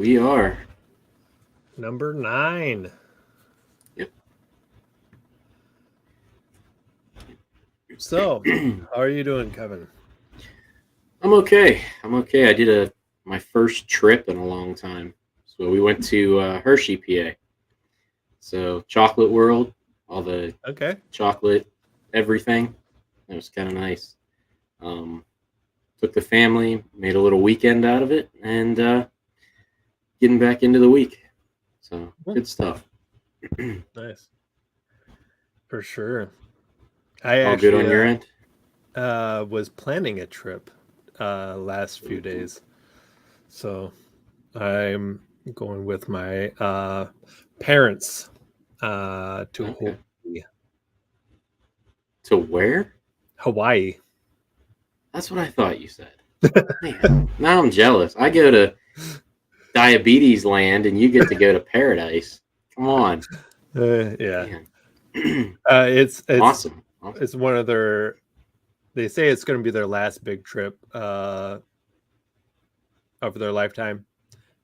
We are. Number 9. Yep. So, how are you doing, Kevin? I'm okay. I did my first trip in a long time. So we went to Hershey, PA. So chocolate world, all the Okay. chocolate, everything. It was kind of nice. Um, Took the family, made a little weekend out of it, and getting back into the week. So good stuff. Nice. For sure. I All good on your actually end? was planning a trip last few days. So, I'm going with my parents to Okay. Hawaii. To where? Hawaii. That's what I thought you said. Man, now I'm jealous. I go to diabetes land and you get to go to paradise. Come on. Yeah. Man. It's Awesome. it's one of their. They say it's going to be their last big trip of their lifetime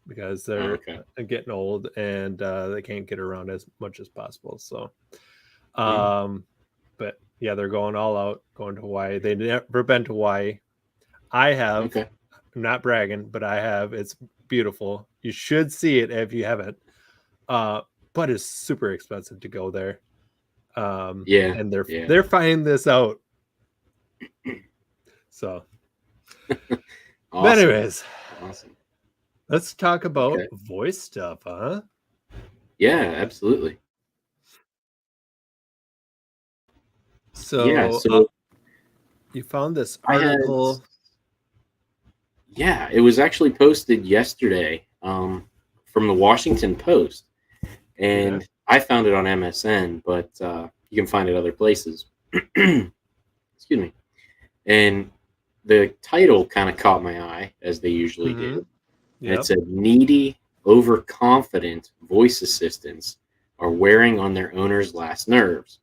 because they're Okay. getting old and they can't get around as much as possible. So, Mm, but yeah, they're going all out, going to Hawaii. They've never been to Hawaii. I have. okay. I'm not bragging, but I have. It's beautiful. You should see it if you haven't. But it's super expensive to go there. Yeah. And Yeah. they're finding this out. So, but Awesome. anyways, Awesome. let's talk about Okay. voice stuff, huh? Yeah, absolutely. Yeah. So, So you found this I had, article. yeah, it was actually posted yesterday from the Washington Post. Okay. And I found it on MSN, but you can find it other places. Excuse me. And the title kind of caught my eye, as they usually Mm-hmm. do. And it Yep. said, needy, overconfident voice assistants are wearing on their owner's last nerves.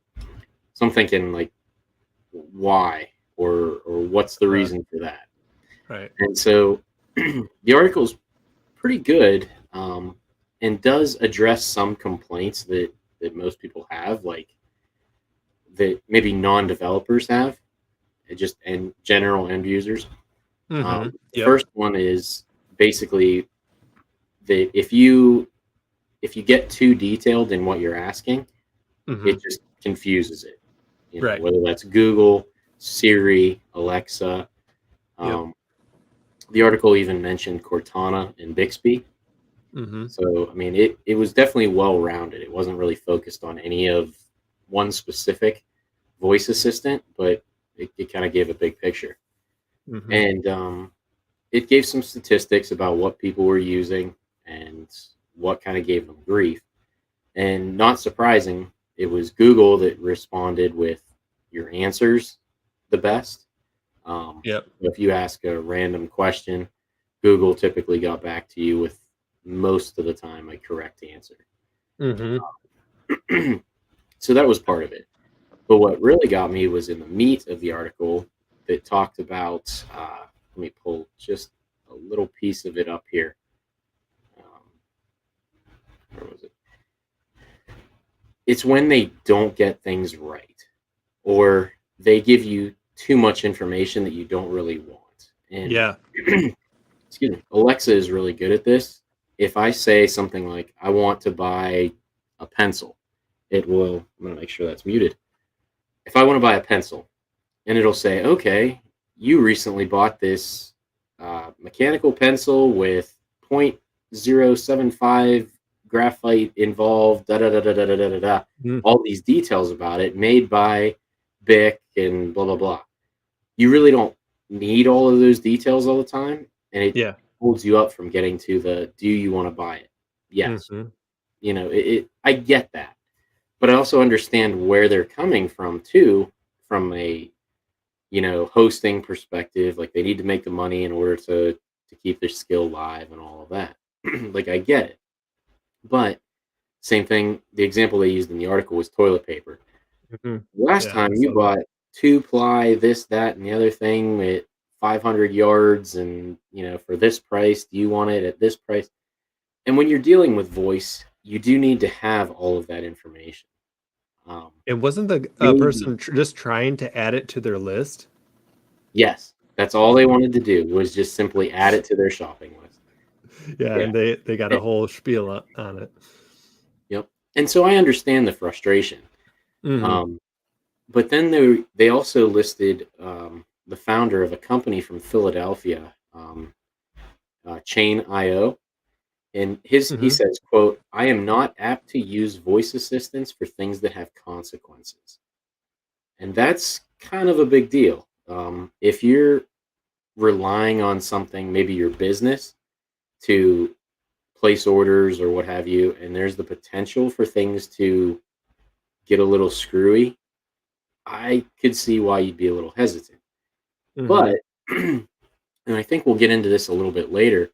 So I'm thinking, like, why? Or what's the reason for that? Right. And so the article's pretty good and does address some complaints that most people have, like that maybe non-developers have, and general end users. Mm-hmm. The Yep. first one is basically that if you get too detailed in what you're asking, Mm-hmm. it just confuses it. You know, Right. whether that's Google, Siri, Alexa. Yep. Um, the article even mentioned Cortana and Bixby. Mm-hmm. So I mean, it was definitely well rounded. It wasn't really focused on any of one specific voice assistant, but it kind of gave a big picture. Mm-hmm. And it gave some statistics about what people were using and what kind of gave them grief. And not surprising, it was Google that responded with your answers the best. Yep. If you ask a random question, Google typically got back to you with most of the time a correct answer. Mm-hmm. So that was part of it. But what really got me was in the meat of the article that talked about. Let me pull just a little piece of it up here. Um, where was it? It's when they don't get things right, or they give you too much information that you don't really want. And Yeah. excuse me, Alexa is really good at this. If I say something like, "I want to buy a pencil," it will. I'm going to make sure that's muted. If I want to buy a pencil, and it'll say, okay, you recently bought this mechanical pencil with 0.075 graphite involved, da da da da da da da da, Mm. all these details about it, made by Bic and blah blah blah. You really don't need all of those details all the time, and it Yeah. holds you up from getting to the do you want to buy it? Yes, Mm-hmm. I get that, but I also understand where they're coming from too, from a hosting perspective. Like they need to make the money in order to keep their skill live and all of that. Like I get it, but same thing. The example they used in the article was toilet paper. Mm-hmm. Last Yeah. time I you saw that. bought two ply, this, that, and the other thing at 500 yards, and for this price, do you want it at this price? And when you're dealing with voice, you do need to have all of that information. Um, And wasn't the the only person just trying to add it to their list? Yes, that's all they wanted to do was just simply add it to their shopping list. Yeah, Yeah. and they got a Eh, whole spiel on it. yep. And so I understand the frustration. Hmm. Um, but then they also listed the founder of a company from Philadelphia, Chain IO, and he Hmm. says, "quote I am not apt to use voice assistants for things that have consequences," and that's kind of a big deal. If you're relying on something, maybe your business, to place orders or what have you, and there's the potential for things to get a little screwy, I could see why you'd be a little hesitant. But, Hmm. and I think we'll get into this a little bit later,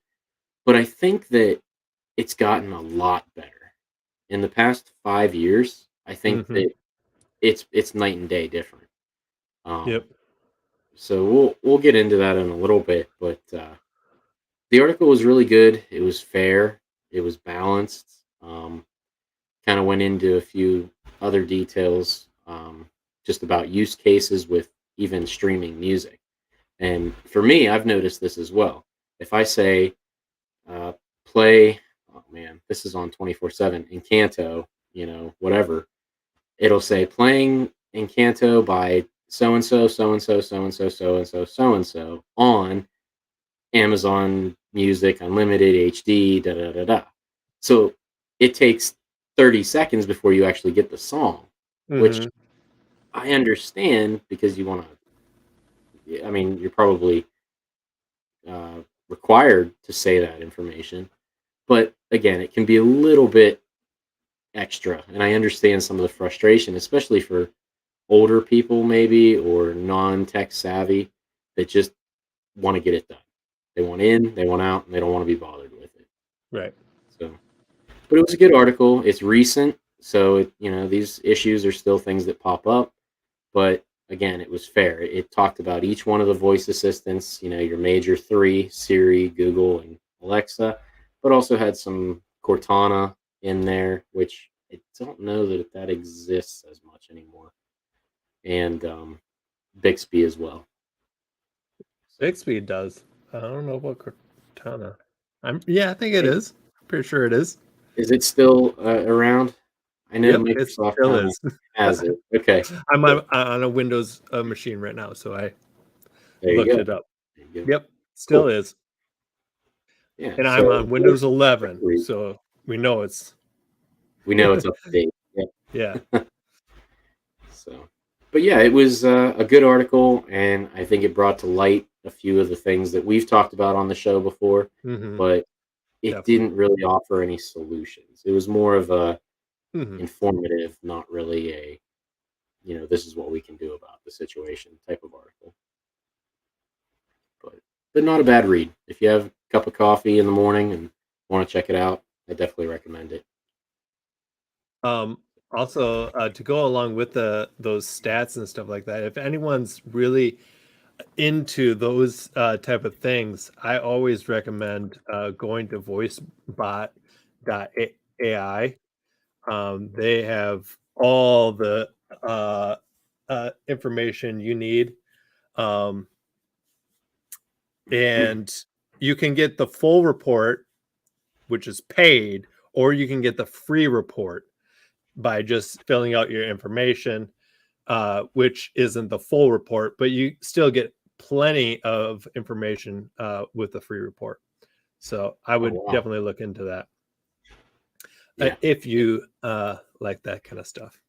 but I think that it's gotten a lot better. In the past 5 years, I think Hmm. that it's night and day different. Um, Yep. so we'll get into that in a little bit, but the article was really good. It was fair. It was balanced. Kind of went into a few other details, just about use cases with even streaming music. And for me, I've noticed this as well. If I say, uh, play, oh man, this is on 24/7, Encanto, whatever, it'll say playing Encanto by so and so, so and so, so and so, so and so, so and so on Amazon Music Unlimited HD, da da da da. So it takes 30 seconds before you actually get the song, which Hmm. I understand because you want to, I mean, you're probably uh, required to say that information. But again, it can be a little bit extra. And I understand some of the frustration, especially for older people, maybe, or non tech savvy that just want to get it done. They want in, they want out, and they don't want to be bothered with it. Right. So, but it was a good article. It's recent, so these issues are still things that pop up. But again, it was fair. It talked about each one of the voice assistants. Your major three: Siri, Google, and Alexa. But also had some Cortana in there, which I don't know that exists as much anymore, and Bixby as well. So, Bixby does. I don't know about Cortana. Yeah, I think it hey, is. Pretty sure it is. is it still around? I know Yep, it Microsoft still kind of is. has it. Okay, I'm cool. on a Windows machine right now, so I There you looked go. it up. There you go. Yep, still Cool. is. Yeah. And I'm So on quick Windows 11, read. so we know it's We know it's up to date. Yeah. yeah. So, but yeah, it was a good article, and I think it brought to light a few of the things that we've talked about on the show before, Hmm. but it Definitely. didn't really offer any solutions. It was more of a Hmm. informative, not really a this is what we can do about the situation type of article. But not a bad read. If you have a cup of coffee in the morning and want to check it out, I definitely recommend it. Um, Also, to go along with those stats and stuff like that, if anyone's really into those type of things, I always recommend going to voicebot.ai. They have all the uh, information you need, um, and you can get the full report, which is paid, or you can get the free report by just filling out your information, which isn't the full report, but you still get plenty of information with the free report. So I Oh would wow, definitely look into that yeah, if yeah. you like that kind of stuff.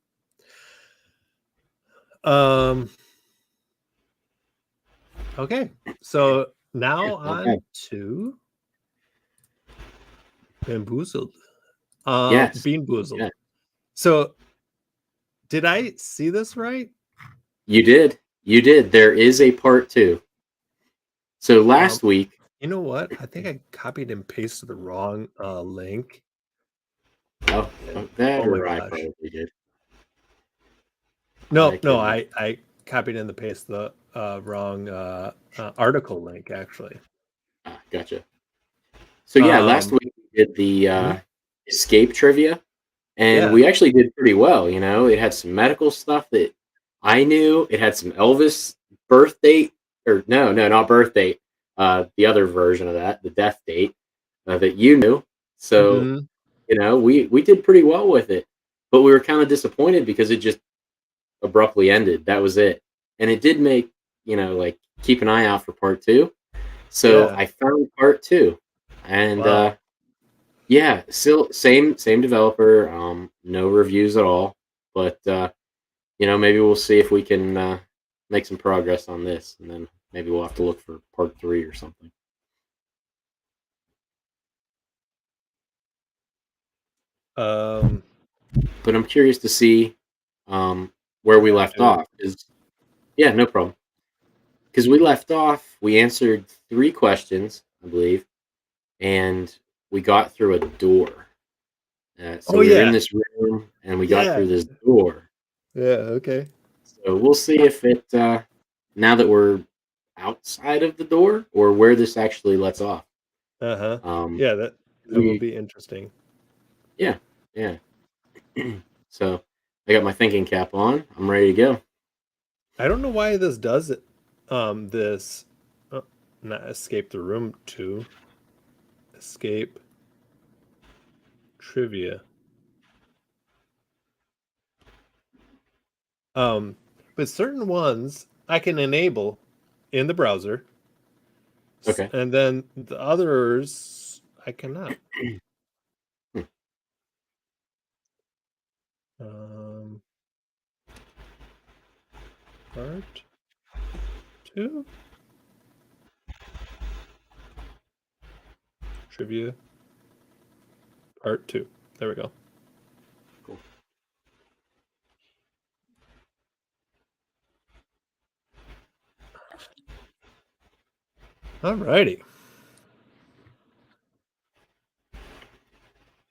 Um, okay, so now Not bad. on to Bamboozled. Yes, Bean-boozled. yeah, So did I see this right? you did, you did. There is a part two. So Um, last week, you know what? I think I copied and pasted the wrong link. oh, And that oh my or I gosh. probably did. I No, can. I copied and paste the wrong article link actually. Gotcha. So yeah, last Um, week we did the Mhm. escape trivia, and Yeah. we actually did pretty well. You know, it had some medical stuff that I knew. It had some Elvis birth date, or no, not birth date. The other version of that, the death date that you knew. So Mhm. you know, we did pretty well with it, but we were kind of disappointed because it just abruptly ended. That was it, and it did make like keep an eye out for part two. So Yeah. I found part two, and Wow. yeah, still same developer, no reviews at all, but maybe we'll see if we can make some progress on this, and then maybe we'll have to look for part three or something. Um, But I'm curious to see where we yeah, left dude. off. Yeah, no problem. Because we left off, we answered three questions, I believe, and we got through a door. So Oh we were in yeah. this room, and we got Yeah. through this door. Yeah, okay. So we'll see if it now that we're outside of the door or where this actually lets off. Uh-huh. Um, Yeah, that will we be interesting. yeah yeah. So I got my thinking cap on. I'm ready to go. I don't know why this does it. This not escape the room to escape trivia. Um, but certain ones I can enable in the browser, Okay. and then the others I cannot. Hmm. Um, part two trivia part two. There we go. Cool. Alrighty.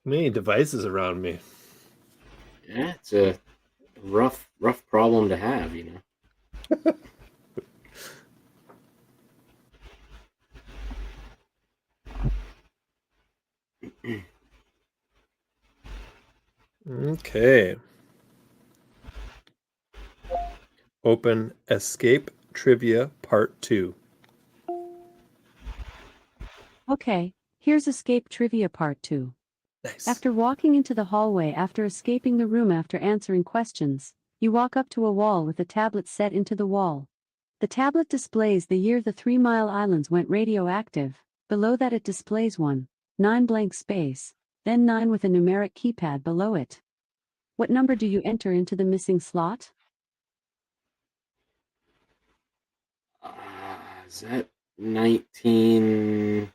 Many devices around me. Yeah, it's a rough problem to have. Okay. Open escape trivia part two. Okay, here's Escape Trivia Part 2. Nice. After walking into the hallway after escaping the room after answering questions, you walk up to a wall with a tablet set into the wall. The tablet displays the year the 3 Mile Islands went radioactive. Below that it displays 9 blank space, then 9 with a numeric keypad below it. What number do you enter into the missing slot? Is that 1987,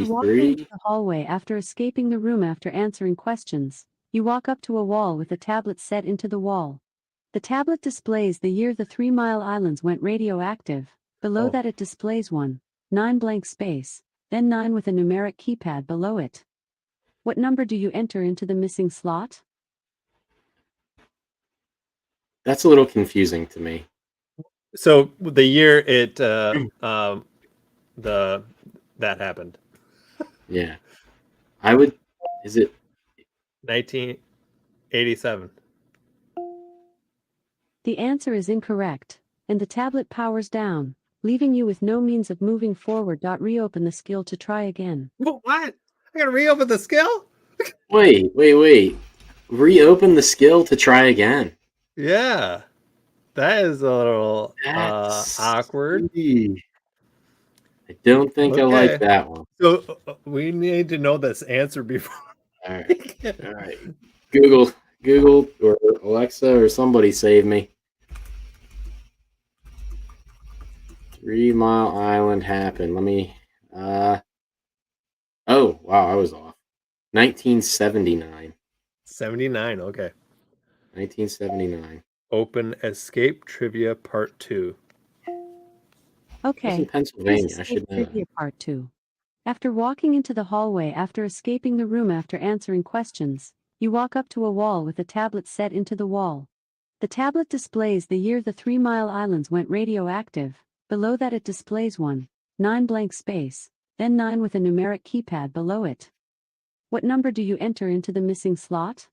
Walking into 83? the hallway after escaping the room after answering questions, you walk up to a wall with a tablet set into the wall. The tablet displays the year the 3 Mile Islands went radioactive. Below Oh, that it displays 9 blank space, then 9 with a numeric keypad below it. What number do you enter into the missing slot? That's a little confusing to me. so the year it the that happened, Yeah, I would. Is it? 1987. The answer is incorrect, and the tablet powers down, leaving you with no means of moving forward. Reopen the skill to try again. What? I gotta reopen the skill? Wait. Reopen the skill to try again. Yeah, that is a little That's. awkward. I don't think I like Okay, that one. so we need to know this answer before All right, we can. all right. Google, or Alexa, or somebody save me. 3 Mile Island happened. Let me. Oh wow, I was off. 1979. 79. Okay. 1979. Open escape trivia part two. I was in Okay, here's Pennsylvania. I Escape should know that. Trivia Part 2. After walking into the hallway after escaping the room after answering questions, you walk up to a wall with a tablet set into the wall. The tablet displays the year the 3 Mile Islands went radioactive. Below that it displays 9 blank space, then 9 with a numeric keypad below it. What number do you enter into the missing slot?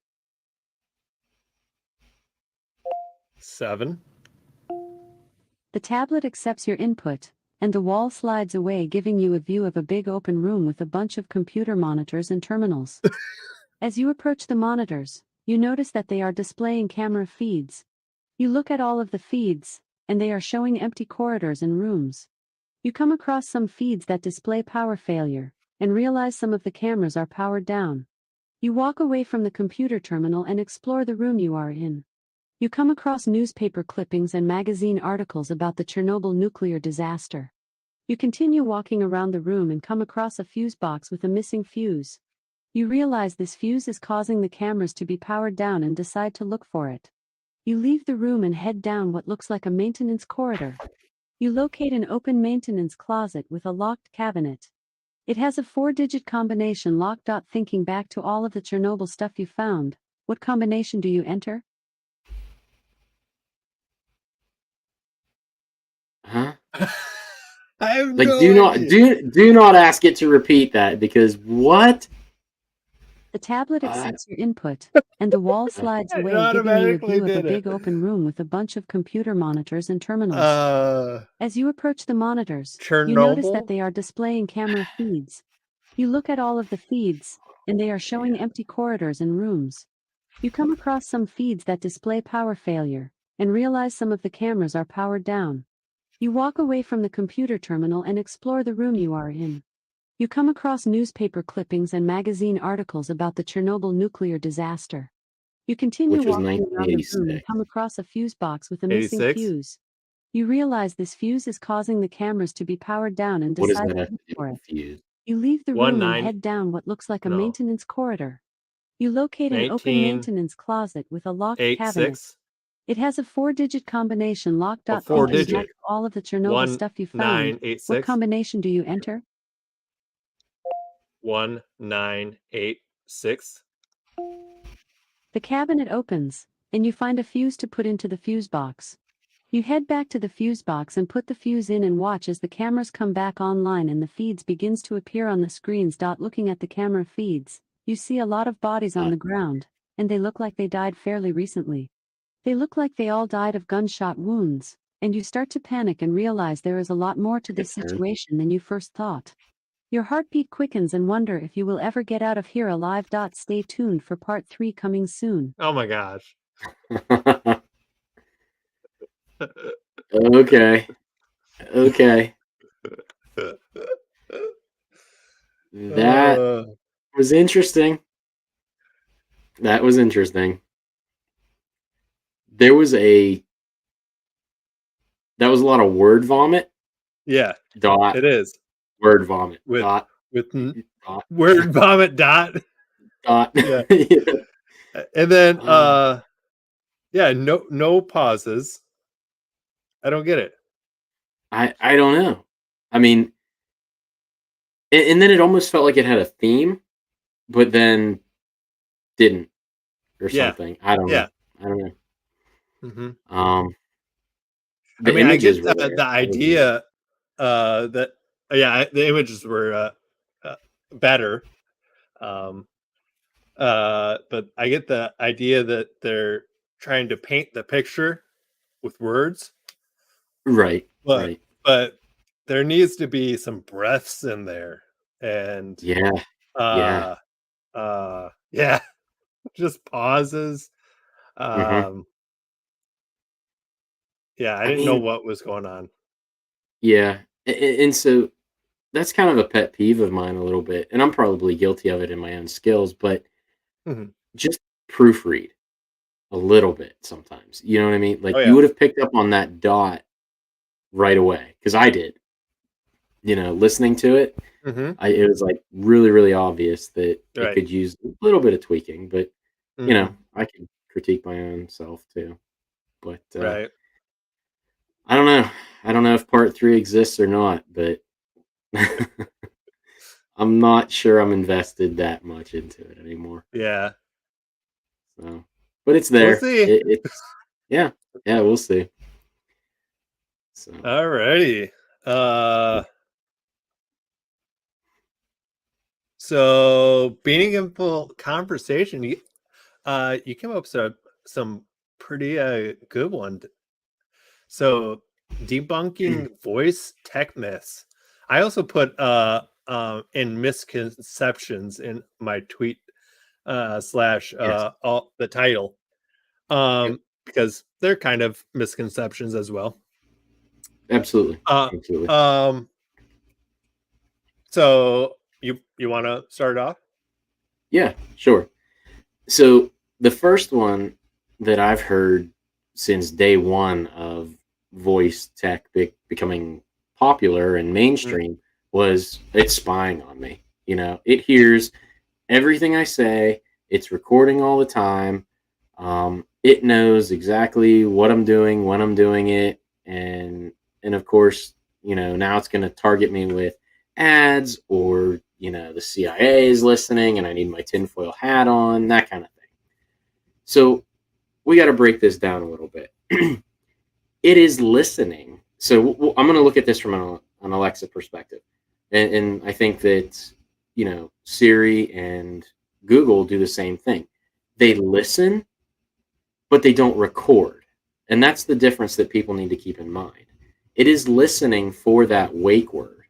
7. The tablet accepts your input, and the wall slides away, giving you a view of a big open room with a bunch of computer monitors and terminals. As you approach the monitors, you notice that they are displaying camera feeds. You look at all of the feeds, and they are showing empty corridors and rooms. You come across some feeds that display power failure, and realize some of the cameras are powered down. You walk away from the computer terminal and explore the room you are in. You come across newspaper clippings and magazine articles about the Chernobyl nuclear disaster. You continue walking around the room and come across a fuse box with a missing fuse. You realize this fuse is causing the cameras to be powered down and decide to look for it. You leave the room and head down what looks like a maintenance corridor. You locate an open maintenance closet with a locked cabinet. It has a 4-digit combination lock. Thinking back to all of the Chernobyl stuff you found, what combination do you enter? Huh? I have Like, no idea. do not ask it to repeat that, because what? The tablet accepts your input, and the wall slides It away, giving you a automatically view of a did it. big open room with a bunch of computer monitors and terminals. As you approach the monitors, you notice that Chernobyl? they are displaying camera feeds. You look at all of the feeds, and they are showing empty corridors and rooms. You come across some feeds that display power failure, and realize some of the cameras are powered down. You walk away from the computer terminal and explore the room you are in. You come across newspaper clippings and magazine articles about the Chernobyl nuclear disaster. You continue Which was walking around the room and 1986. come across a fuse box with a missing 86? fuse. You realize this fuse is causing the cameras to be powered down and What does decide that to have look to do for with it. fuse? You leave the One room and nine- head down what looks like a no. maintenance corridor. You locate an open 19, maintenance closet with a locked 8, cabinet. 6. It has a 4-digit combination lock. A Thinking back 4-digit. to all of the Chernobyl stuff you found, 1986. what combination do you enter? 1986. The cabinet opens, and you find a fuse to put into the fuse box. You head back to the fuse box and put the fuse in and watch as the cameras come back online and the feeds begins to appear on the screens. Looking at the camera feeds, you see a lot of bodies on the ground, and they look like they died fairly recently. They look like they all died of gunshot wounds, and you start to panic and realize there is a lot more to this situation than you first thought. Your heartbeat quickens and wonder if you will ever get out of here alive. Stay tuned for part 3 coming soon. Oh my gosh. Okay. That was interesting. There was that was a lot of word vomit. Yeah, Dot. it is. Word vomit. With dot. dot. Word vomit dot. Dot. Yeah. And then yeah, no pauses. I don't get it. I don't know. I mean, and then it almost felt like it had a theme, but then didn't, or something. I don't know. Mm-hmm. The I mean, I get images were there. the idea that the images were better, but I get the idea that they're trying to paint the picture with words, Right. but there needs to be some breaths in there, and yeah, just pauses. Yeah, I didn't know what was going on. Yeah, and so that's kind of a pet peeve of mine a little bit, and I'm probably guilty of it in my own skills, but just proofread a little bit sometimes. You know what I mean? Like, you would have picked up on that dot right away, because I did. You know, listening to it, it was like really, really obvious that it could use a little bit of tweaking, but you know, I can critique my own self too. But I don't know. I don't know if part 3 exists or not, but I'm not sure I'm invested that much into it anymore. Yeah. So, but it's there. We'll see. Yeah, we'll see. So. Alrighty. So, Beaningful Conversation, you came up with some pretty good one. So, debunking voice tech myths. I also put in misconceptions in my tweet slash Yes. all the title because they're kind of misconceptions as well. Absolutely. Uh, Absolutely. so you want to start off? Yeah, sure. So the first one that I've heard since day one of voice tech becoming popular and Mm. mainstream was it's spying on me. You know, it hears everything I say. It's recording all the time. It knows exactly what I'm doing, when I'm doing it, and of course, you know, now it's going to target me with ads, or you know, the CIA is listening, and I need my tinfoil hat on, that kind of thing. So we got to break this down a little bit. It is listening. So I'm going to look at this from an Alexa perspective, and I think that you know Siri and Google do the same thing. They listen, but they don't record, and that's the difference that people need to keep in mind. It is listening for that wake word,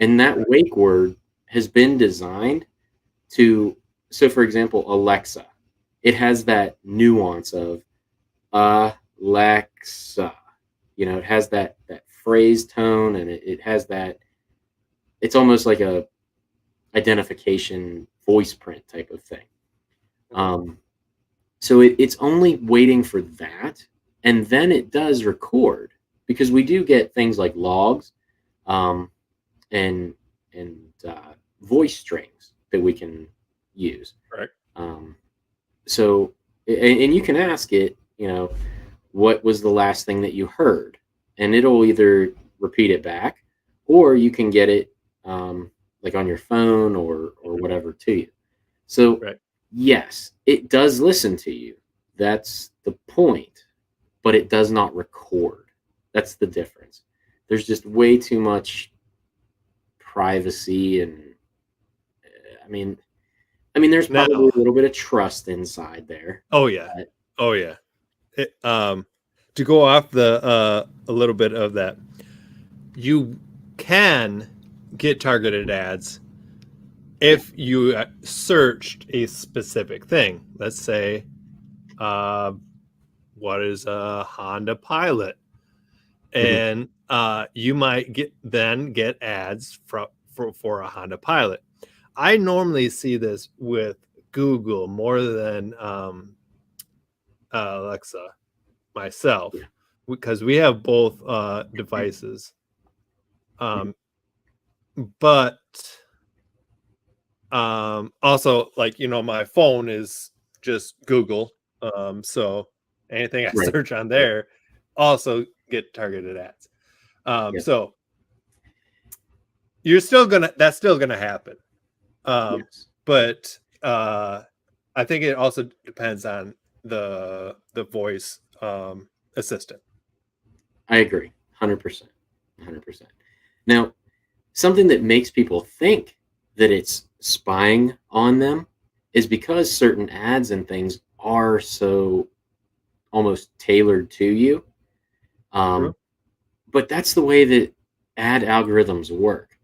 and that wake word has been designed to. So, for example, Alexa, it has that nuance of Alexa. You know, it has that phrase tone, and it has that. It's almost like a identification voice print type of thing. Um, so it's only waiting for that, and then it does record because we do get things like logs, um, and and voice strings that we can use. Correct. Um, so and you can ask it, you know, what was the last thing that you heard, and it'll either repeat it back, or you can get it like on your phone or whatever to you. So Right. yes, it does listen to you. That's the point, but it does not record. That's the difference. There's just way too much privacy, and I mean, there's probably Now, a little bit of trust inside there. oh yeah, But oh yeah. To go off the a little bit of that, you can get targeted ads yeah, if you searched a specific thing. Let's say, what is a Honda Pilot? mhm, And you might get ads for a Honda Pilot. I normally see this with Google more than Alexa myself yeah, because we have both devices. But also, like, my phone is just Google. So anything I right, search on right, there also get targeted ads. yeah, So that's still gonna happen. yes, But I think it also depends on the voice assistant. I agree, 100%, 100%. Now, something that makes people think that it's spying on them is because certain ads and things are so almost tailored to you. True. Um, but that's the way that ad algorithms work.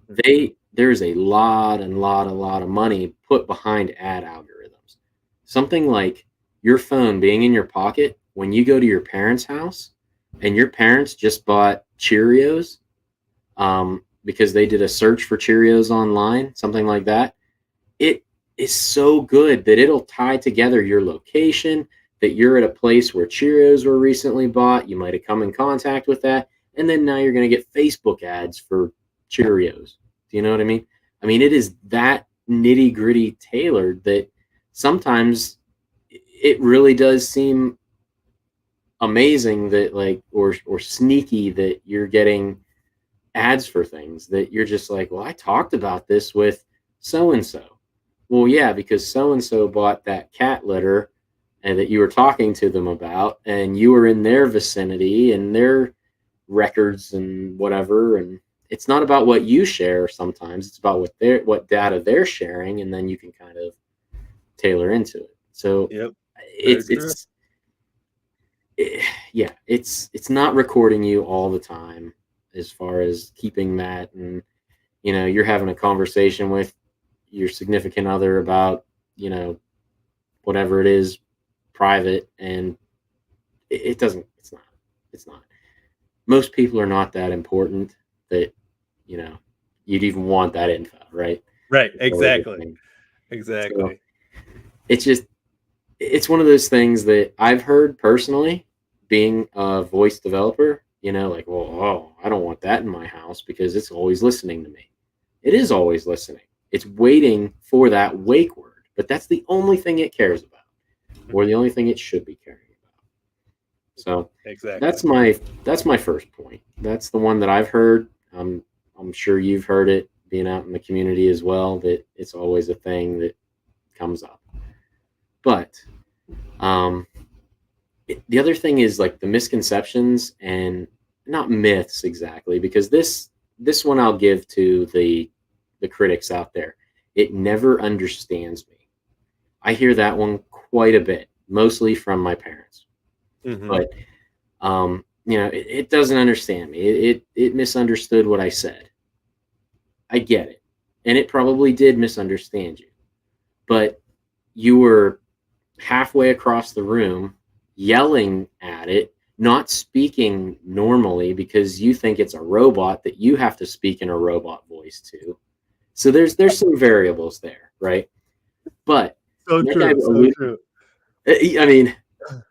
There's a lot of money put behind ad algorithms. Something like your phone being in your pocket when you go to your parents' house and your parents just bought Cheerios, because they did a search for Cheerios online, something like that. It is so good that it'll tie together your location, that you're at a place where Cheerios were recently bought. You might have come in contact with that. And then now you're going to get Facebook ads for Cheerios. Do you know what I mean? I mean, it is that nitty gritty tailored that sometimes it really does seem amazing that, like, or sneaky that you're getting ads for things that you're just like, well, I talked about this with so and so. Well, yeah, because so and so bought that cat litter and that you were talking to them about, and you were in their vicinity and their records and whatever, and it's not about what you share. Sometimes it's about what data they're sharing, and then you can kind of tailor into it. So Yep. it's yeah, it's not recording you all the time as far as keeping that, and you're having a conversation with your significant other about whatever it is private, and it doesn't it's not most people are not that important that you'd even want that info, right? Right. It's always a thing. Exactly. So it's one of those things that I've heard personally, being a voice developer, like, well, oh, I don't want that in my house because it's always listening to me. It is always listening. It's waiting for that wake word, but that's the only thing it cares about, or the only thing it should be caring about. So Exactly. that's my first point. That's the one that I've heard. I'm sure you've heard it being out in the community as well, that it's always a thing that comes up. But the other thing is like the misconceptions, and not myths exactly, because this one I'll give to the critics out there. It never understands me. I hear that one quite a bit, mostly from my parents. But it doesn't understand me. It misunderstood what I said. I get it, and it probably did misunderstand you, but you were halfway across the room yelling at it, not speaking normally because you think it's a robot that you have to speak in a robot voice to. So there's some variables there, right? But So like true. I mean,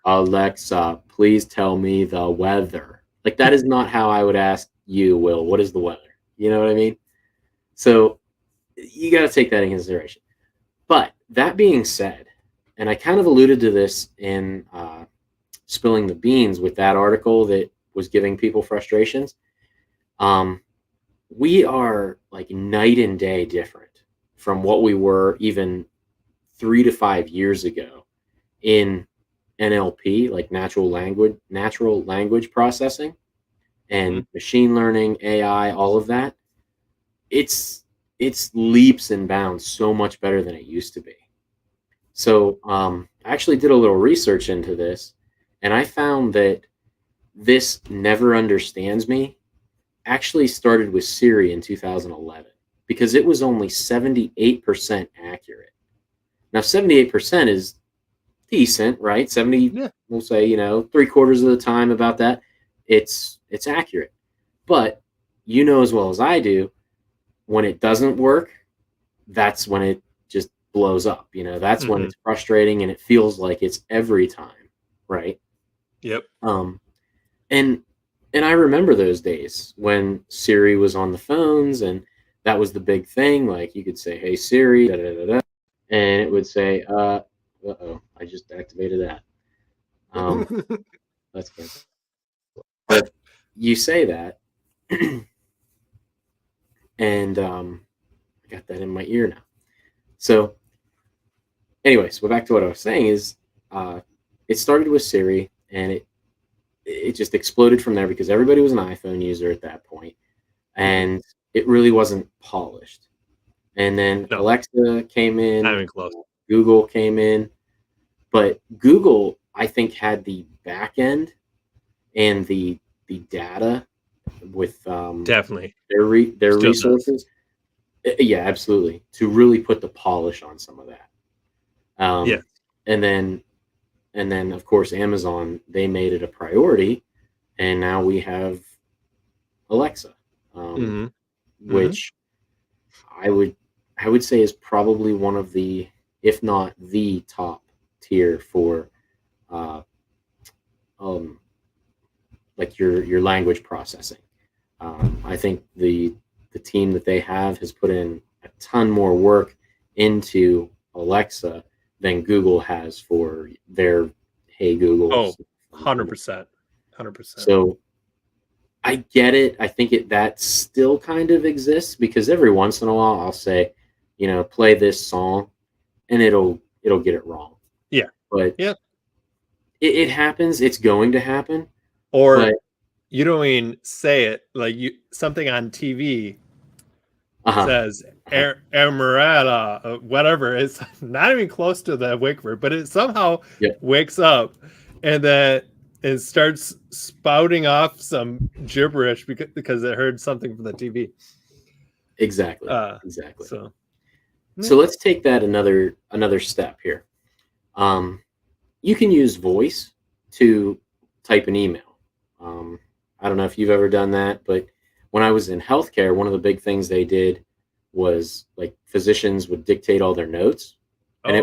Alexa, please tell me the weather. Like, that is not how I would ask you, Will, what is the weather? You know what I mean? So you got to take that in consideration. But that being said, and I kind of alluded to this in Spilling the Beans with that article that was giving people frustrations. We are like night and day different from what we were even 3 to 5 years ago in NLP, like natural language processing, and machine learning, AI, all of that. It's leaps and bounds so much better than it used to be. So I actually did a little research into this, and I found that this never understands me actually started with Siri in 2011 because it was only 78% accurate. Now, 78% is decent, right? 70, we'll say, 3/4 of the time about that, it's accurate. But as well as I do, when it doesn't work, that's when it just blows up. That's when it's frustrating and it feels like it's every time, right? Yep. And I remember those days when Siri was on the phones, and that was the big thing. Like, you could say, "Hey Siri," da, da, da, da, and it would say, "Uh-oh, I just activated that." That's good. But you say that, and I got that in my ear now. So, anyways, back to what I was saying is, it started with Siri, and it just exploded from there because everybody was an iPhone user at that point, and it really wasn't polished. And then Alexa came in, not even close. Google came in, but Google, I think, had the back end and the data with definitely their still resources. Yeah, absolutely, to really put the polish on some of that. And then of course Amazon, they made it a priority, and now we have Alexa, which I would say is probably one of the, if not the top tier for like your language processing. I think the team that they have has put in a ton more work into Alexa than Google has for their Hey Google. Oh, 100%. So I get it. I think that still kind of exists because every once in a while I'll say, play this song, and it'll get it wrong. Yeah. But it happens. It's going to happen. Or you don't even say it. Like something on TV says Emerada, whatever. It's not even close to the wake word, but it somehow wakes up and then it starts spouting off some gibberish because it heard something from the TV. Exactly. Exactly. So let's take that another step here. You can use voice to type an email. I don't know if you've ever done that, but when I was in healthcare, one of the big things they did was like physicians would dictate all their notes, and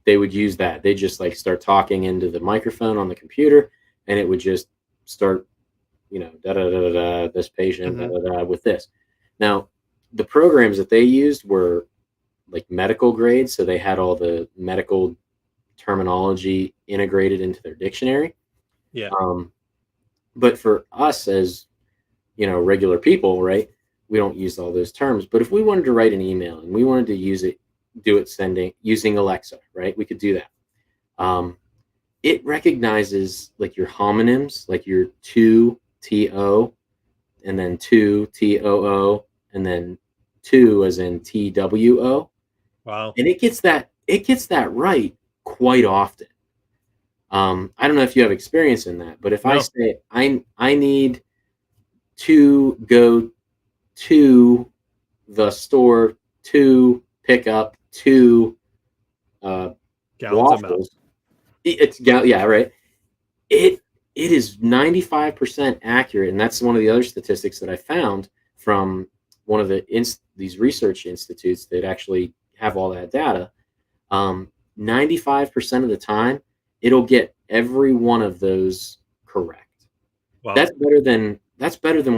they would use that. They just like start talking into the microphone on the computer, and it would just start, da da da da da. This patient da, da, da, with this. Now, the programs that they used were like medical grade, so they had all the medical terminology integrated into their dictionary. Yeah. But for us as regular people, right, we don't use all those terms. But if we wanted to write an email and we wanted to using Alexa, right, we could do that. It recognizes like your homonyms, like your to TO, and then to TOO, and then to as in TWO. Wow. And it gets that right quite often. I don't know if you have experience in that, but if I say I need to go to the store to pick up two waffles, right. It is 95% accurate, and that's one of the other statistics that I found from one of these research institutes that actually have all that data. 95% of the time, it'll get every one of those correct. Wow. That's better than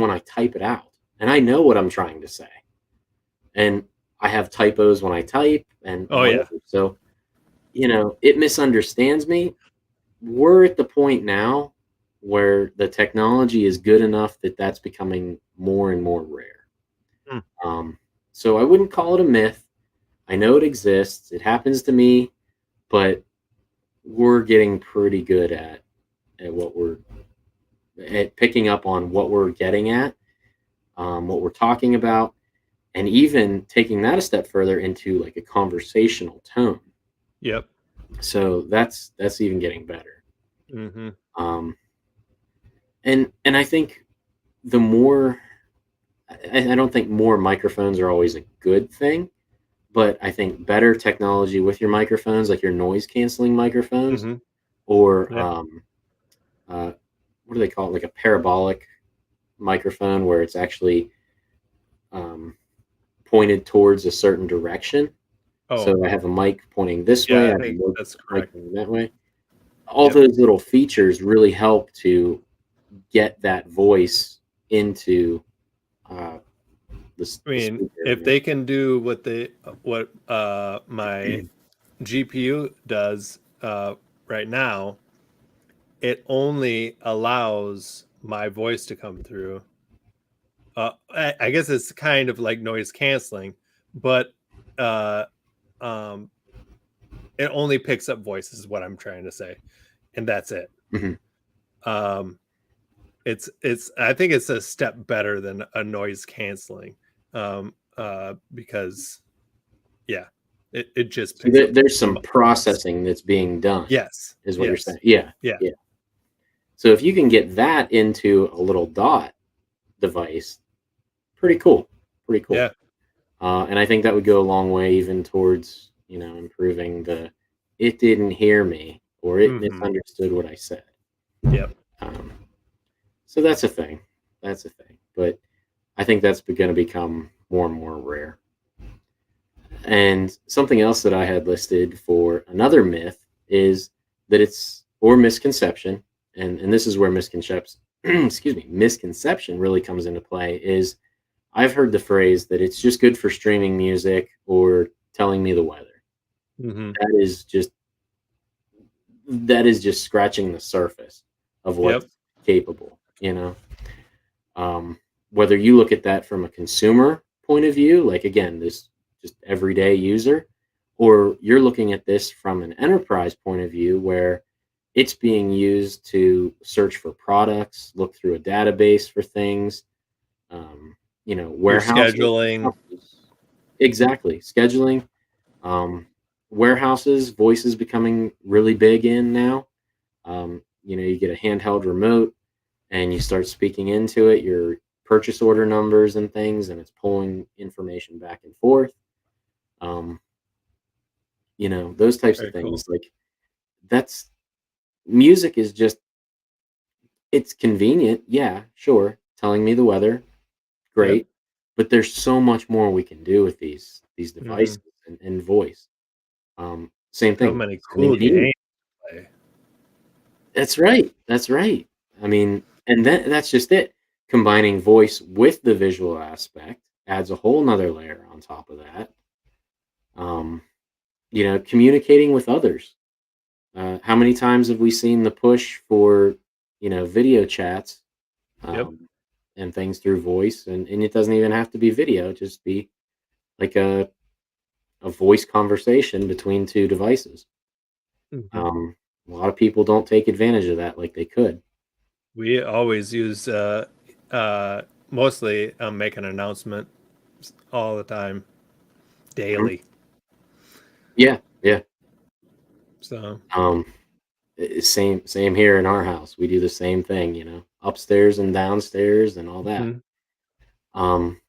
when I type it out, and I know what I'm trying to say. And I have typos when I type, and so it misunderstands me. We're at the point now where the technology is good enough that that's becoming more and more rare. So I wouldn't call it a myth. I know it exists. It happens to me, but we're getting pretty good at picking up on what we're getting at, what we're talking about, and even taking that a step further into like a conversational tone. Yep. So that's even getting better. Mm-hmm. And I think the more, I don't think more microphones are always a good thing, but I think better technology with your microphones, like your noise canceling microphones, or what do they call it? Like a parabolic microphone where it's actually pointed towards a certain direction. So I have a mic pointing this way. I think that's correct. That way. All those little features really help to get that voice into the speaker. If they can do what my GPU does right now, it only allows my voice to come through. I guess it's kind of like noise canceling, but it only picks up voices, is what I'm trying to say, and that's it. It's I think it's a step better than a noise canceling, because it just picks up there's some processing that's being done. Yes, is what you're saying. Yeah. So if you can get that into a little dot device, pretty cool. Yeah. And I think that would go a long way even towards improving the it didn't hear me or it misunderstood what I said. Yep. So that's a thing. But I think that's going to become more and more rare. And something else that I had listed for another myth is that or misconception, and this is where misconception really comes into play, is I've heard the phrase that it's just good for streaming music or telling me the weather. That is just scratching the surface of what's capable, whether you look at that from a consumer point of view, like again, this just everyday user, or you're looking at this from an enterprise point of view where it's being used to search for products, look through a database for things, Your warehouses. scheduling. Exactly. Scheduling. Um, Warehouses, voice is becoming really big in now. You get a handheld remote and you start speaking into it, your purchase order numbers and things, and it's pulling information back and forth. Um, those types of Very cool. things. Like that's music is just it's convenient, yeah, sure. Telling me the weather, Yep. great. But there's so much more we can do with these Mhm. devices and voice. Same So thing. many Sending cool an email. games to play. That's right. That's right. I mean, and that's just it. Combining voice with the visual aspect adds a whole nother layer on top of that. Um, Communicating with others. How many times have we seen the push for, video chats Yep. um, and things through voice? And it doesn't even have to be video, just be like a voice conversation between two devices. Mhm. Um, a lot of people don't take advantage of that like they could. We always use mostly make an announcement all the time, Mhm. daily. Yeah, yeah. So Um, same here in our house. We do the same thing, upstairs and downstairs and all that. mhm. Um,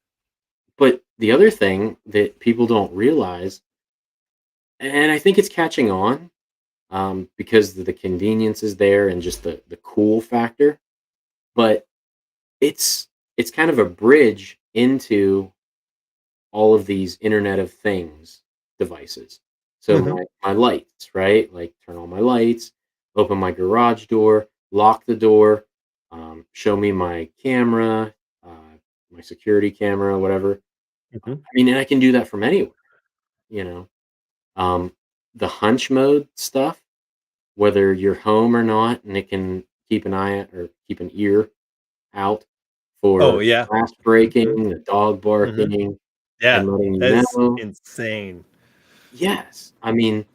but the other thing that people don't realize, and I think it's catching on, because the convenience is there and just the cool factor, but it's it's kind of a bridge into all of these Internet of Things devices. So Mhm. my lights, right? Like turn on my lights, open my garage door, lock the door, show me my camera, my security camera, whatever. Mhm. I mean, and I can do that from anywhere, you know. Um, the hunch mode stuff, whether you're home or not, and it can keep an eye or keep an ear out Oh for yeah. glass breaking, Mhm. the dog Mhm. barking, Yeah, and letting you that is know. insane. Yes. I mean,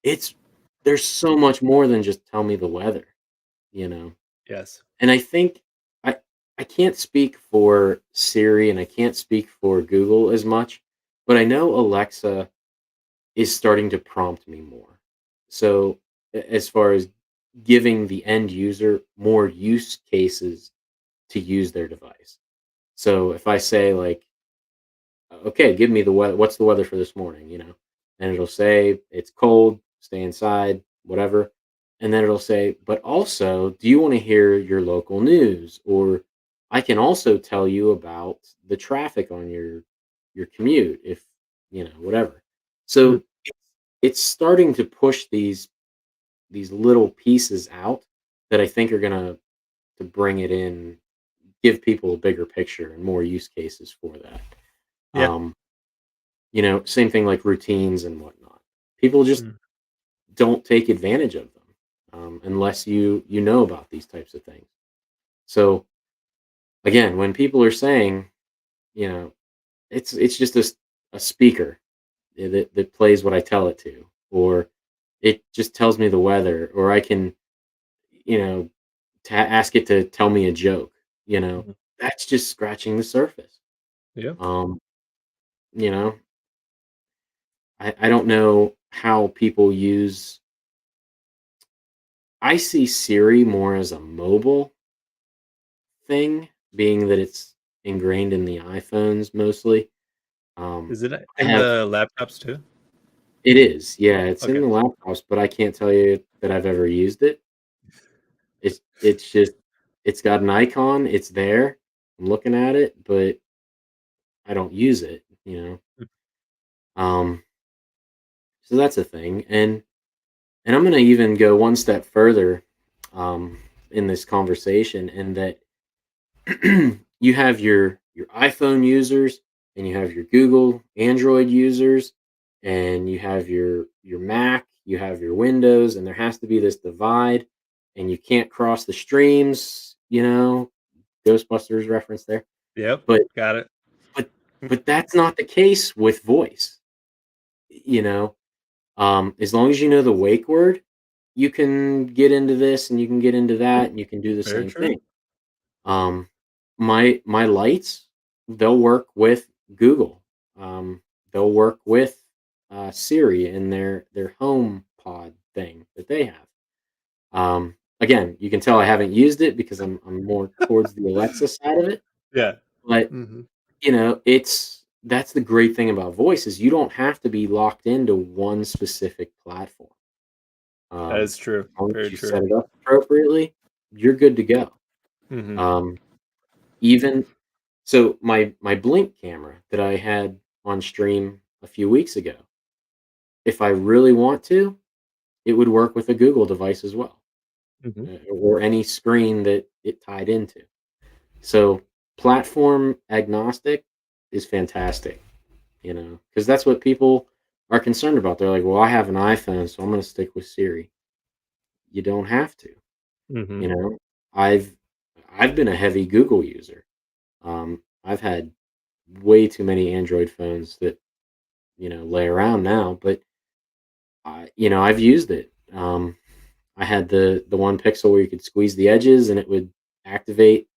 it's there's so much more than just tell me the weather, you know? Yes. And I think I I can't speak for Siri and I can't speak for Google as much, but I know Alexa is starting to prompt me more. So as far as giving the end user more use cases to use their device. So if I say like, okay, give me the weather. What's the weather for this morning? And it'll say it's cold, stay inside, whatever. And then it'll say, but also, do you want to hear your local news? Or I can also tell you about the traffic on your commute, if whatever. Mm. So it's starting to push these little pieces out that I think are gonna to bring it in, give people a bigger picture and more use cases for that. Yeah. Um, Same thing like routines and whatnot. People just Mm. don't take advantage of them unless you know about these types of things. So again, when people are saying, you know, it's just a speaker that plays what I tell it to, or it just tells me the weather, or I can, you know, ask it to tell me a joke. Mhm. That's just scratching the surface. Yeah. Um, you know, I don't know how people use I see Siri more as a mobile thing, being that it's ingrained in the iPhones mostly. Is it I in have the laptops too? It is, yeah, it's in Okay. the laptops, but I can't tell you that I've ever used it. It's just it's got an icon, it's there. I'm looking at it, but I don't use it. Mm. Um, so that's a thing, and I'm gonna even go one step further, um, in this conversation, and that you have your iPhone users and you have your Google Android users and you have your Mac, you have your Windows, and there has to be this divide, and you can't cross the streams. Ghostbusters reference there. Yep. But Got it. but but that's not the case with voice. You know, as long as you know the wake word, you can get into this and you can get into that and you can do the Very same true. thing. Um, my lights, they'll work with Google. They'll work with Siri and their home pod thing that they have. Again, you can tell I haven't used it because I'm more towards the Alexa side of it. Yeah. But hmm that's the great thing about voice is you don't have to be locked into one specific platform. That is As true. long as Very you true. set it up appropriately, you're good to go. hmm Um, even so, my Blink camera that I had on stream a few weeks ago, if I really want to, it would work with a Google device as well, hmm or any screen that it tied into. So platform agnostic is fantastic, because that's what people are concerned about. They're like, well, I have an iPhone, so I'm going to stick with Siri. You don't have to. hmm You know, I've I've been a heavy Google user. I've had way too many Android phones that lay around now, but I've used it. I had the one Pixel where you could squeeze the edges and it would activate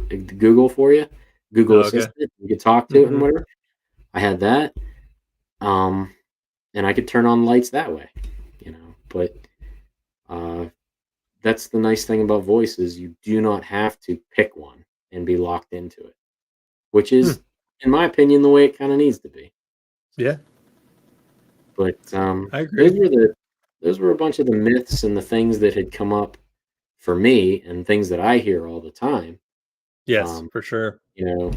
the Google for you, Google Okay. Assistant. You could talk to it and hmm whatever. I had that, um, and I could turn on lights that way. But uh, that's the nice thing about voice is you do not have to pick one and be locked into it, which Hmm. is, in my opinion, the way it kind of needs to be. Yeah, But I agree. those were a bunch of the myths and the things that had come up for me and things that I hear all the time. Yes, Um, for sure. you know,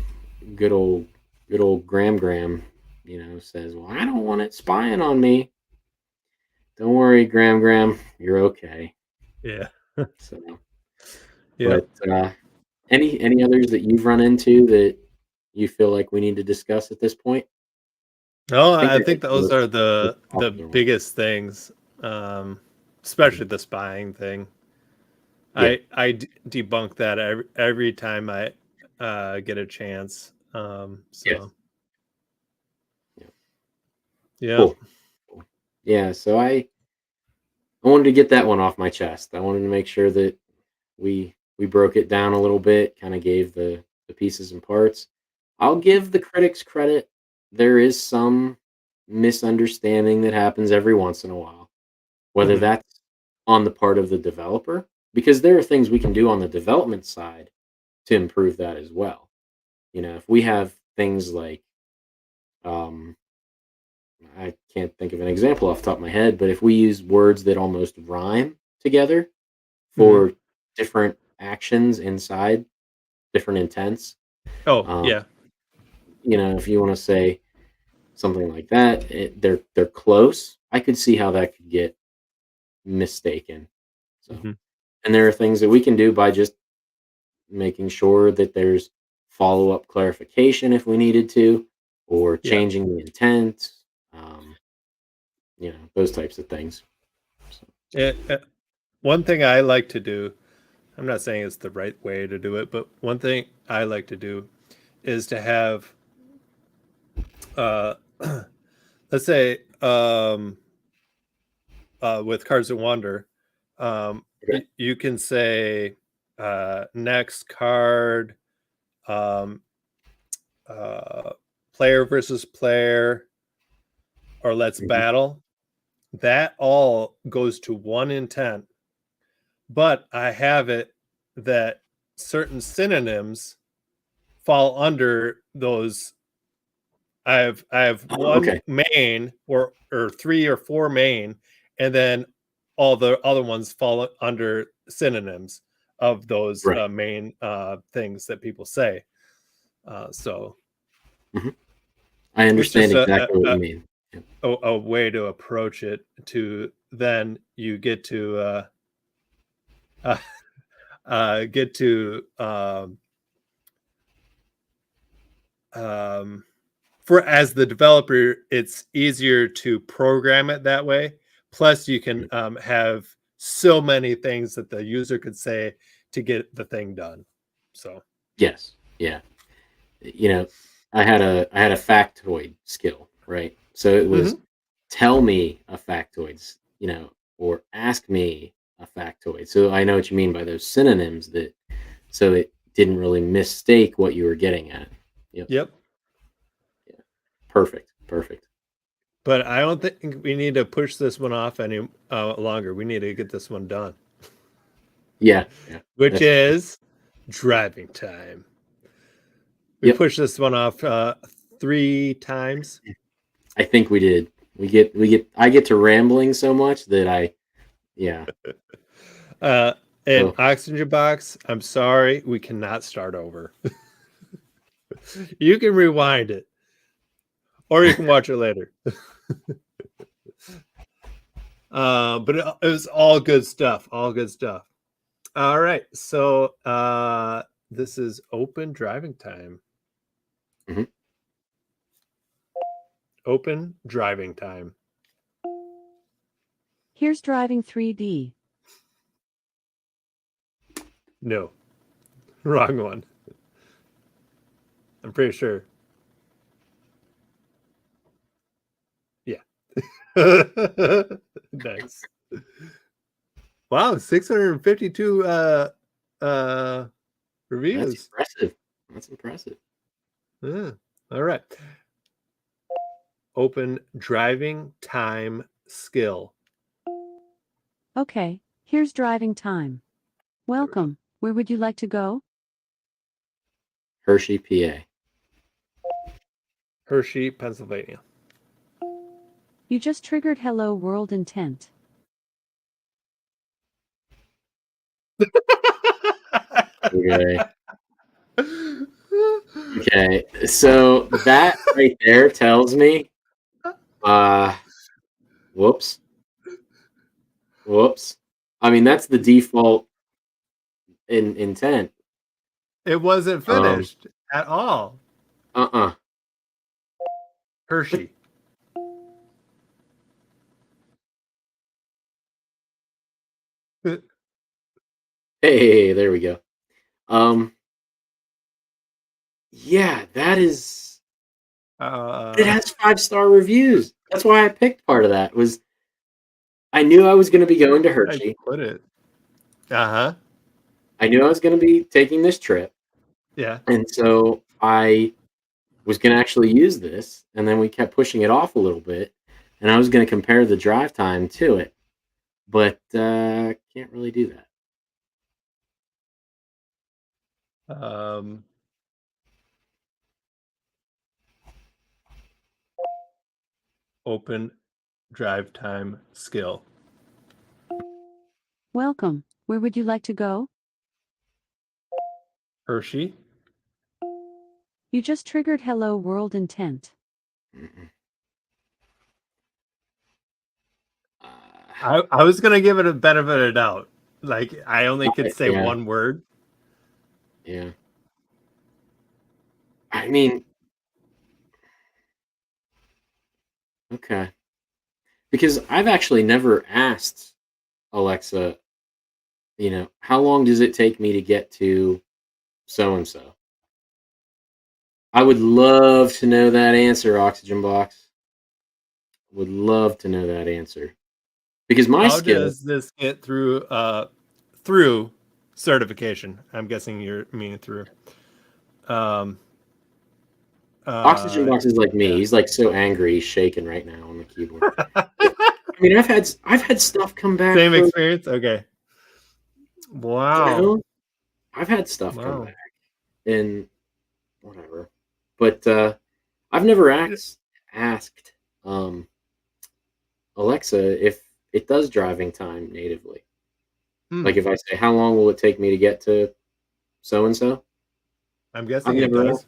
good old good old Graham, says, "Well, I don't want it spying on me." Don't worry, Graham, you're okay. Yeah. So, Yep. but any others that you've run into that you feel like we need to discuss at this point? No, I think I I hit think those are most the popular ones. biggest things, um, Mhm. especially the spying thing. Yeah. I debunk that every time I get a chance. Yes. So Yeah. yeah. Cool. Cool. Yeah. So I wanted to get that one off my chest. I wanted to make sure that we broke it down a little bit, kind of gave the pieces and parts. I'll give the critics credit. There is some misunderstanding that happens every once in a while, whether Mhm. that's on the part of the developer, because there are things we can do on the development side to improve that as well. If we have things like, um, I can't think of an example off the top of my head, but if we use words that almost rhyme together Mhm. for different actions inside different intents, Oh, um, yeah. if you want to say something like that, they're close. I could see how that could get mistaken. So, Mhm. and there are things that we can do by just making sure that there's follow up clarification if we needed to, or Yeah. changing the intent, um, those types of things. So, One thing I like to do, I'm not saying it's the right way to do it, but one thing I like to do is to have uh let's say with Cards of Wonder, okay. you can say next card, um, uh, player versus player, or let's Mhm. battle. That all goes to one intent, but I have it that certain synonyms fall under those. I have Oh, one okay. main or three or four main, and then all the other ones fall under synonyms of those Right. main things that people say. So Mhm. I it's understand just exactly what you mean. Yeah. a way to approach it. To then you get to uh, get to um, for as the developer, it's easier to program it that way. Plus, you can Mhm. have so many things that the user could say to get the thing done. So, Yes. Yeah. you know, I had a factoid skill, right? So it was Mhm. tell me a factoid. or ask me a factoid. So I know what you mean by those synonyms, that so it didn't really mistake what you were getting at. Yep. Yep. Yeah. Perfect. But I don't think we need to push this one off any longer. We need to get this one done. Yeah. Which is driving time. We pushed this one off 3 times. I think we did. I get to rambling so much that And Oxygen Box, I'm sorry, we cannot start over. You can rewind it, or you can watch it later. But it was all good stuff. All right, so this is open driving time. Mm-hmm. Open driving time. Here's driving 3D. No, wrong one. I'm pretty sure. Yeah. Nice. Wow, 652 reviews. That's impressive. Yeah. All right. Open driving time skill. Okay, here's driving time. Welcome. Where would you like to go? Hershey, PA. Hershey, Pennsylvania. You just triggered hello world intent. Okay. Okay. So that right there tells me whoops. I mean, that's the default intent. It wasn't finished at all. Hershey. Hey, there we go. Yeah, that is. It has 5-star reviews. That's why I picked part of that. Was I knew I was going to be going to Hershey. I put it. I knew I was going to be taking this trip. Yeah. And so I was going to actually use this, and then we kept pushing it off a little bit, and I was going to compare the drive time to it, but can't really do that. Open drive time skill. Welcome. Where would you like to go? Hershey. You just triggered hello world intent. I was gonna give it a benefit of doubt. Like I only could say one word. Yeah. I mean, okay. Because I've actually never asked Alexa, how long does it take me to get to so-and-so? I would love to know that answer, Oxygen Box. Would love to know that answer. Because my skill... does this get through through certification? I'm guessing you're meaning through. Oxygen Box is like me. Yeah. He's like so angry, he's shaking right now on the keyboard. I mean, I've had stuff come back. Same experience. Okay. Wow. I've had stuff come back, and whatever. But I've never asked Alexa if it does driving time natively. Like if I say, how long will it take me to get to so-and-so? I'm guessing it does.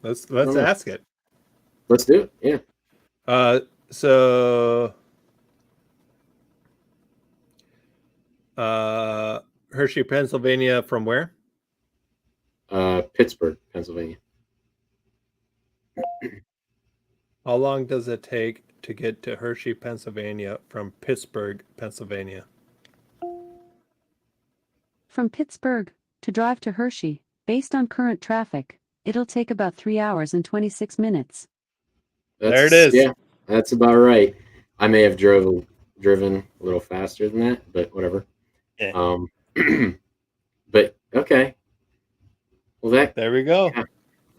Let's ask it. Let's do it. Yeah. So Hershey, Pennsylvania from where? Pittsburgh, Pennsylvania. How long does it take to get to Hershey, Pennsylvania from Pittsburgh, Pennsylvania? From Pittsburgh to drive to Hershey, based on current traffic, it'll take about 3 hours and 26 minutes. There it is. Yeah, that's about right. I may have drove driven a little faster than that, but whatever. Yeah. But okay. Well, There we go. yeah,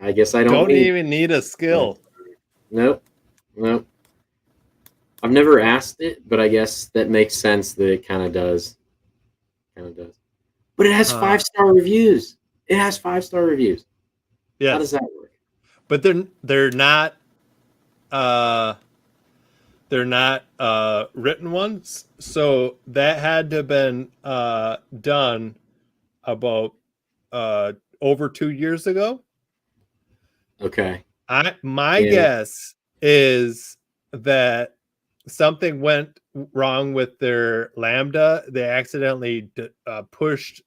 I guess I Don't need. even need a skill. Nope. I've never asked it, but I guess that makes sense that it kind of does. But it has 5-star reviews. It has 5-star reviews. Yes. How does that work? But they're not written ones, so that had to have been done about over 2 years ago. Okay. My guess is that something went wrong with their Lambda. They accidentally pushed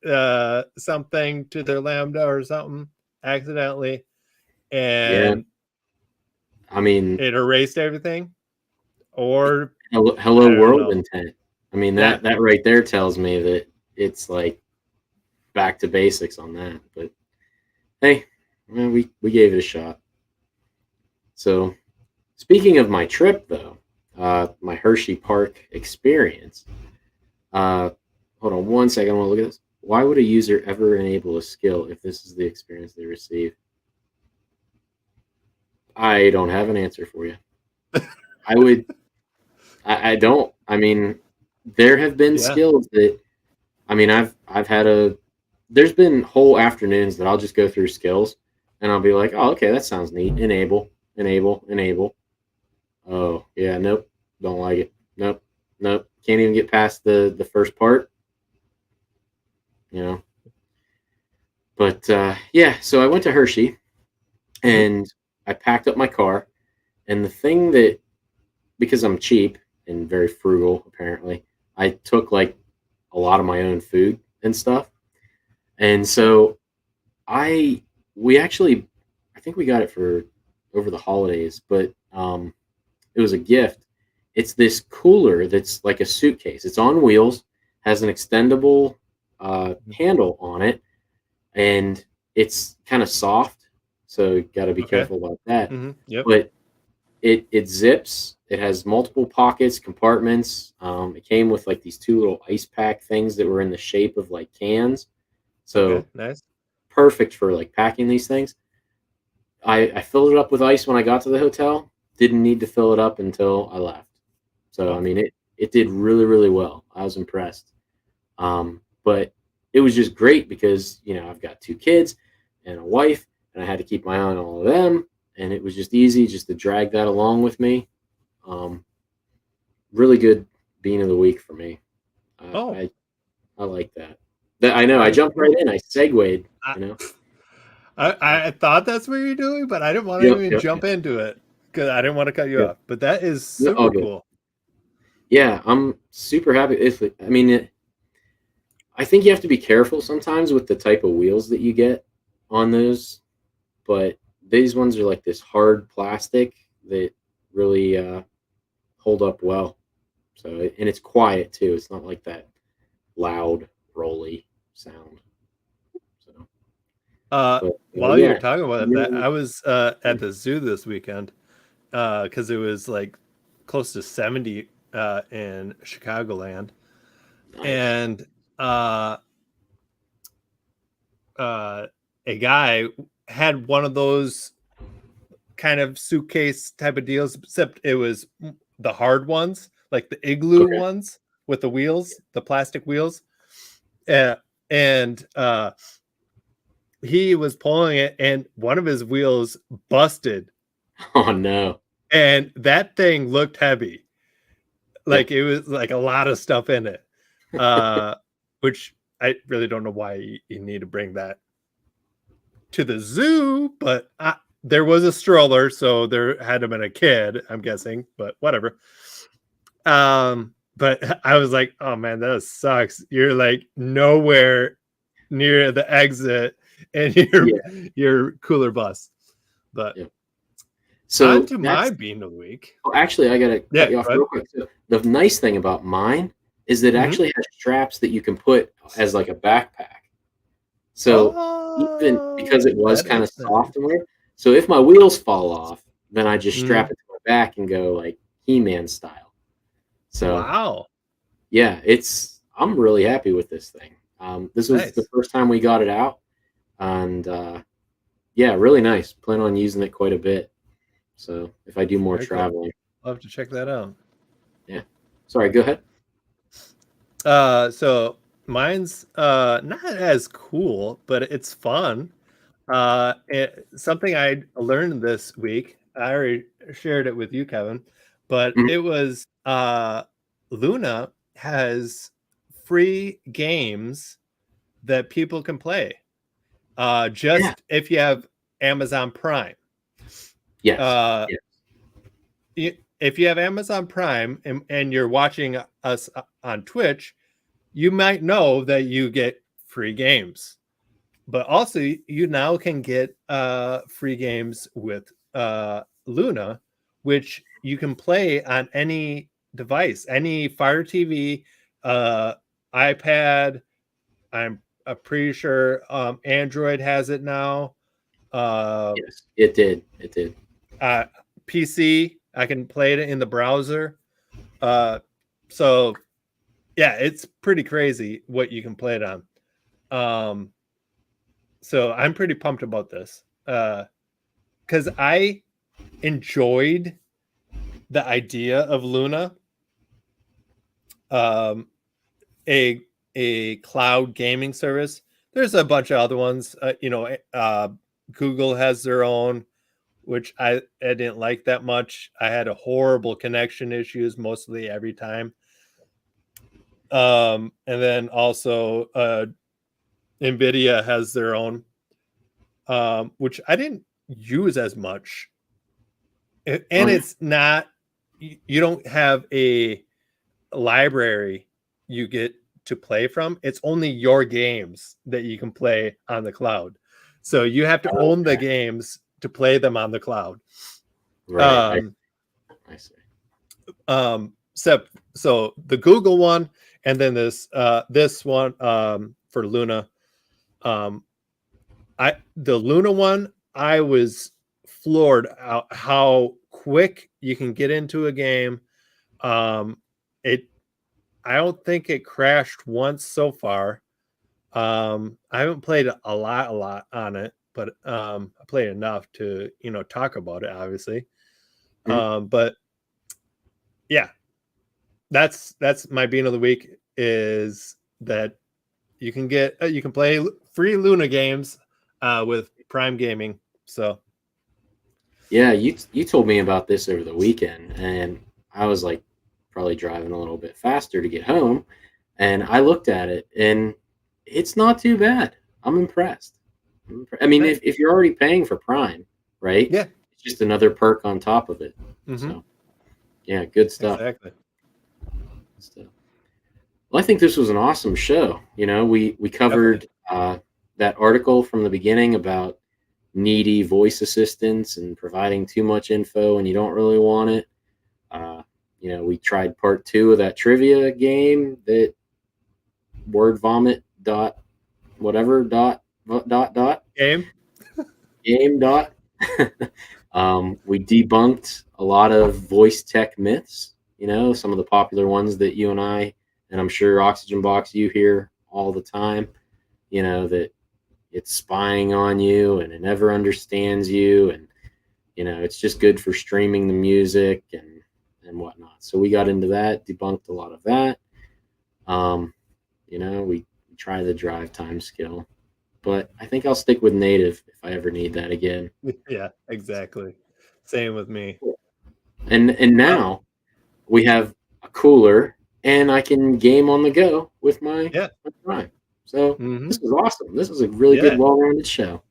something to their Lambda or something accidentally, and I mean, it erased everything. Or hello world intent. I mean, that right there tells me that it's like back to basics on that. But hey, we gave it a shot. So, speaking of my trip, though, my Hershey Park experience. Hold on one second. I want to look at this. Why would a user ever enable a skill if this is the experience they receive? I don't have an answer for you. I would. I don't. I mean, there have been skills that. I mean, I've had there's been whole afternoons that I'll just go through skills, and I'll be like, oh, okay, that sounds neat. Enable. Oh, yeah, nope, don't like it. Nope. Can't even get past the first part. But yeah, so I went to Hershey, and I packed up my car, and the thing that, because I'm cheap and very frugal, apparently, I took like a lot of my own food and stuff. And so I think we got it for over the holidays, but it was a gift. It's this cooler that's like a suitcase. It's on wheels, has an extendable handle on it, and it's kind of soft, so you got to be careful about that. Yep. But it zips. It has multiple pockets, compartments. It came with like these 2 little ice pack things that were in the shape of like cans. So nice. Perfect for like packing these things. I filled it up with ice when I got to the hotel. Didn't need to fill it up until I left. So I mean, it did really, really well. I was impressed. But it was just great because I've got 2 kids and a wife, and I had to keep my eye on all of them, and it was just easy just to drag that along with me. Really good bean of the week for me. I like that. I know. I jumped right in. I segued. I thought that's what you're doing, but I didn't want to even jump into it because I didn't want to cut you off. But that is super cool. Yeah, I'm super happy. I think you have to be careful sometimes with the type of wheels that you get on those, but these ones are like this hard plastic that really hold up well. So, and it's quiet too. It's not like that loud, rolly sound. So, while you're talking about that, I was at the zoo this weekend because it was like close to 70 in Chicagoland. Nice. And a guy had one of those kind of suitcase type of deals, except it was the hard ones, like the igloo ones with the wheels, the plastic wheels. And he was pulling it, and one of his wheels busted. Oh no. And that thing looked heavy. Like it was like a lot of stuff in it. Which I really don't know why you need to bring that to the zoo, but there was a stroller, so there had to have been a kid, I'm guessing, but whatever. But I was like, oh man, that sucks. You're like nowhere near the exit and your cooler bus. But so on to my bean of the week. Oh, actually, I gotta cut you off real quick. So the nice thing about mine is that it actually has straps that you can put as like a backpack. So even because it was kind of soft and weird, so if my wheels fall off, then I just strap it to my back and go like He-Man style. So Wow. yeah, I'm really happy with this thing. This was the Nice. first time we got it out, and yeah, really nice. Plan on using it quite a bit. So if I do more Very cool. traveling, I'll have to check that out. yeah. Sorry, go ahead. So mine's not as cool, but it's fun. Something I learned this week. I already shared it with you, Kevin, but Mhm. it was Luna has free games that people can play. Yeah. Just if you have Amazon Prime. Yes. Uh, Yeah. if you have Amazon Prime and you're watching us on Twitch, you might know that you get free games. But also you now can get free games with Luna, which you can play on any device, any Fire TV, iPad. I'm pretty sure Android has it now. Yes. It did. It did. Uh, PC, I can play it in the browser. So yeah, it's pretty crazy what you can play it on. So I'm pretty pumped about this because I enjoyed the idea of Luna, um, a cloud gaming service. There's a bunch of other ones. Google has their own, which I didn't like that much. I had a horrible connection issues mostly every time. And then also NVIDIA has their own, which I didn't use as much. And Oh, yeah. it's not, you don't have a library you get to play from. It's only your games that you can play on the cloud. So you have to own the Okay. games to play them on the cloud. Right. I see. So the Google one, and then this one for Luna. The Luna one, I was floored out how quick you can get into a game. It I don't think it crashed once so far. I haven't played a lot on it, but I played enough to talk about it, obviously. Mhm. But yeah, that's my bean of the week is that you can play free Luna games with Prime Gaming. So Yeah, you told me about this over the weekend, and I was like probably driving a little bit faster to get home, and I looked at it, and it's not too bad. I'm impressed. I mean, nice. if you're already paying for Prime, right? Yeah. It's just another perk on top of it. Mm-hmm. So yeah, good stuff. Exactly. Good stuff. Well, I think this was an awesome show. We Definitely. covered that article from the beginning about needy voice assistants and providing too much info and you don't really want it. Uh, we tried part 2 of that trivia game that word vomit dot whatever dot Game. game dot. We debunked a lot of voice tech myths. Some of the popular ones that you and I'm sure Oxygen Box you hear all the time. That it's spying on you and it never understands you, and it's just good for streaming the music and whatnot. So we got into that, debunked a lot of that. We try the drive time skill, but I think I'll stick with native if I ever need that again. Yeah, exactly. Same with me. And Uh, now we have a cooler, and I can game on the go with yeah. my Prime. So Mm-hmm. this is awesome. This is a really good, Yeah, well-rounded show.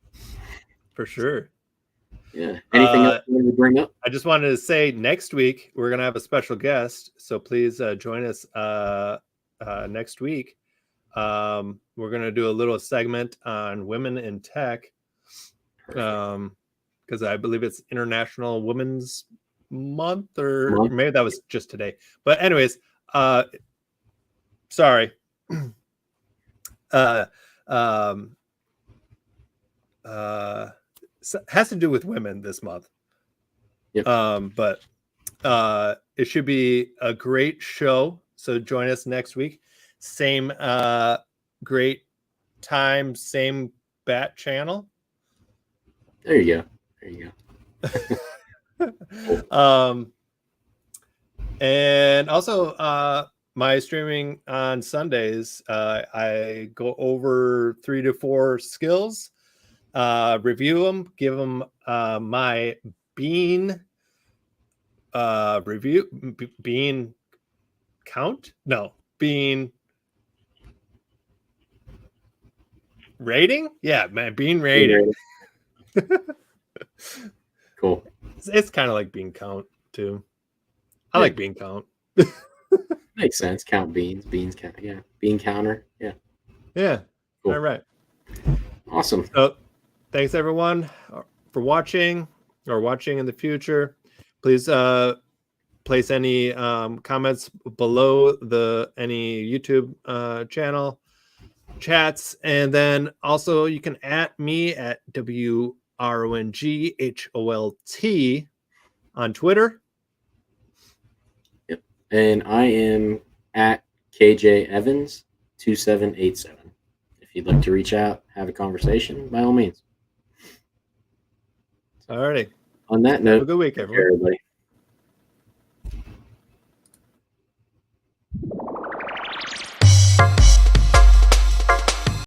for sure. Yeah. Anything else you want to bring up? I just wanted to say next week we're gonna have a special guest, so please join us next week. We're gonna do a little segment on women in tech, because I believe it's International Women's Month, or Month? maybe that was just today. But anyways, sorry. uh, um, has to do with women this month. Yep. But it should be a great show. So join us next week. Same great time, same bat channel. There you go. And also my streaming on Sundays, I go over 3 to 4 skills, review them, give them my bean review, bean count, no, bean rating, yeah, man, bean rating. Cool. It's kind of like bean count too. I like bean count. Makes sense. Count beans. Beans count. Yeah. Bean counter. Yeah. Yeah. Cool. All right. Awesome. So thanks everyone for watching or watching in the future. Please place any comments below any YouTube channel chats, and then also you can @ me at WRONGHOLT on Twitter. Yep. And I am at KJ Evans 2787. If you'd like to reach out, have a conversation, by all means. All righty. On that note, have a good week, everyone. everybody.